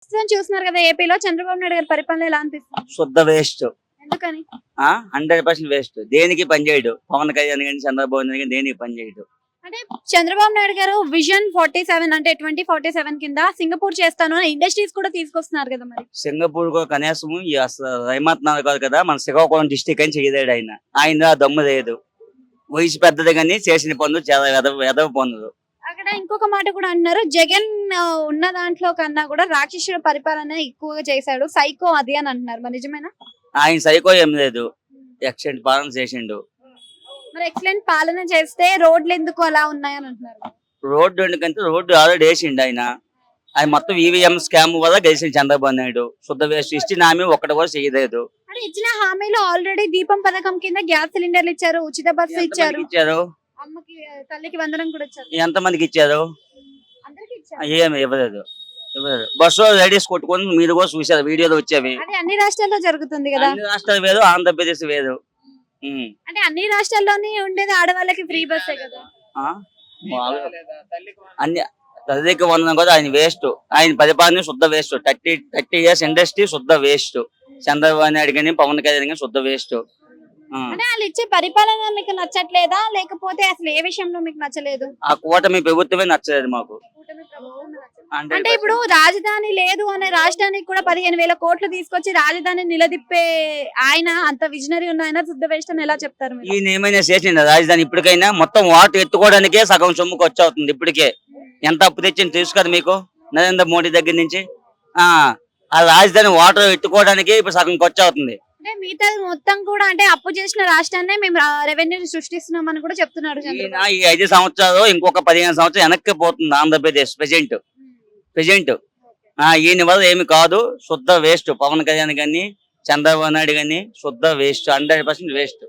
ప్రస్తుతం చూస్తున్నారు కదా ఏపీలో చంద్రబాబు నాయుడు గారి పరిపాలన ఎలా అనిపిస్తుంది? శుద్ధ వేస్ట్. ఎందుకని? 100% వేస్ట్. దేనికి పనిచేయడు. పవన్ కళ్యాణ్ కానీ చంద్రబాబు నాయుడు కానీ దేనికి పనిచేయడు. అంటే చంద్రబాబు నాయుడు గారు విజన్ 47 అంటే 2047 కింద సింగపూర్ చేస్తాను అని ఇండస్ట్రీస్ కూడా తీసుకొస్తున్నారు కదా మరి. సింగపూర్ కనీసం ఈ రైమత్ నగర్ కాదు కదా, మన శ్రీకాకుళం డిస్టిక్ అని చేయలేడు ఆయన. ఆయన దమ్ము లేదు. వయసు పెద్దది కానీ చేసిన పనులు చాలా ఎదవ పనులు. అక్కడ ఇంకొక మాట కూడా అంటున్నారు, జగన్ ఉన్న దాంట్లో కన్నా కూడా రాక్షసుల పరిపాలన ఎక్కువగా చేశాడు, సైకో అది అని అంటున్నారు. మరి నిజమేనా? ఆయన సైకో ఏం లేదు, ఎక్సలెంట్ పాలన చేసిండు. మరి ఎక్సలెంట్ పాలన చేస్తే రోడ్లు ఎందుకు అలా ఉన్నాయని అంటున్నారు. రోడ్డు ఎందుకంటే రోడ్డు ఆల్రెడీ వేసిండు ఆయన. ఆయన మొత్తం ఈవీఎం స్కామ్ వల్ల గెలిచింది చంద్రబాబు నాయుడు. శుద్ధ వేస్ట్. ఇచ్చిన హామీ ఒక్కటి కూడా చేయలేదు. అంటే ఇచ్చిన హామీలో ఆల్రెడీ దీపం పథకం కింద గ్యాస్ సిలిండర్లు ఇచ్చారు, ఉచిత బస్సు ఇచ్చారు, అమ్మకి తల్లికి వందనం కూడా ఇచ్చారు. ఎంత మందికి ఇచ్చారు? అందరికీ ఇచ్చారు. ఏమి ఇవ్వలేదు. బస్సు లేడీస్ కొట్టుకొని మీరు కూడా చూసారు, వీడియోలు వచ్చేవి. అది అన్ని రాష్ట్రాల్లో జరుగుతుంది కదా. అన్ని రాష్ట్రాలు వేరు, ఆంధ్రప్రదేశ్ వేరు. అంటే అన్ని రాష్ట్రాల్లోనే ఉండేది ఆడవాళ్ళకి ఫ్రీ బస్సే కదా. అన్ని తల్లికి వందనం కూడా ఆయన వేస్ట్. ఆయన పరిపాలన శుద్ధ వేస్ట్. 30 ఇయర్స్ ఇండస్ట్రీ శుద్ధ వేస్ట్. చంద్రబాబు నాయుడు కానీ పవన్ కళ్యాణ్ కానీ శుద్ధ వేస్ట్. అంటే వాళ్ళు ఇచ్చే పరిపాలన మీకు నచ్చట్లేదా, లేకపోతే అసలు ఏ విషయంలో మీకు నచ్చలేదు? ఆ కూటమి ప్రభుత్వమే నచ్చలేదు మాకు. అంటే ఇప్పుడు రాజధాని లేదు అనే రాష్ట్రానికి కూడా 15,000 కోట్లు తీసుకొచ్చి రాజధాని నిలదిప్పే ఆయన అంత విజనరీ ఉన్న ఆయన శుద్ధ వేస్ట్ అని ఎలా చెప్తారు మీరు? ఈయన ఏమైనా చేసిండ రాజధాని? ఇప్పటికైనా మొత్తం వాటర్ ఎత్తుకోవడానికే సగం సొమ్ముకు వచ్చి అవుతుంది. ఇప్పటికే ఎంత అప్పు తెచ్చింది తెలుసు కదా మీకు, నరేంద్ర మోడీ దగ్గర నుంచి. ఆ రాజధాని వాటర్ ఎత్తుకోవడానికి ఇప్పుడు సగం ఖర్చు అవుతుంది. అంటే మిగతా మొత్తం కూడా అంటే అప్పు చేసిన రాష్ట్రాన్ని మేము రెవెన్యూ సృష్టిస్తున్నాం అని కూడా చెప్తున్నారు. ఈ 5 సంవత్సరాలు ఇంకొక 15 సంవత్సరాలు వెనక్కి పోతుంది ఆంధ్రప్రదేశ్ ప్రెజెంట్. ఈయన వల్ల ఏమి కాదు, శుద్ధ వేస్ట్. పవన్ కళ్యాణ్ కానీ చంద్రబాబు నాయుడు కానీ శుద్ధ వేస్ట్, 100% వేస్ట్.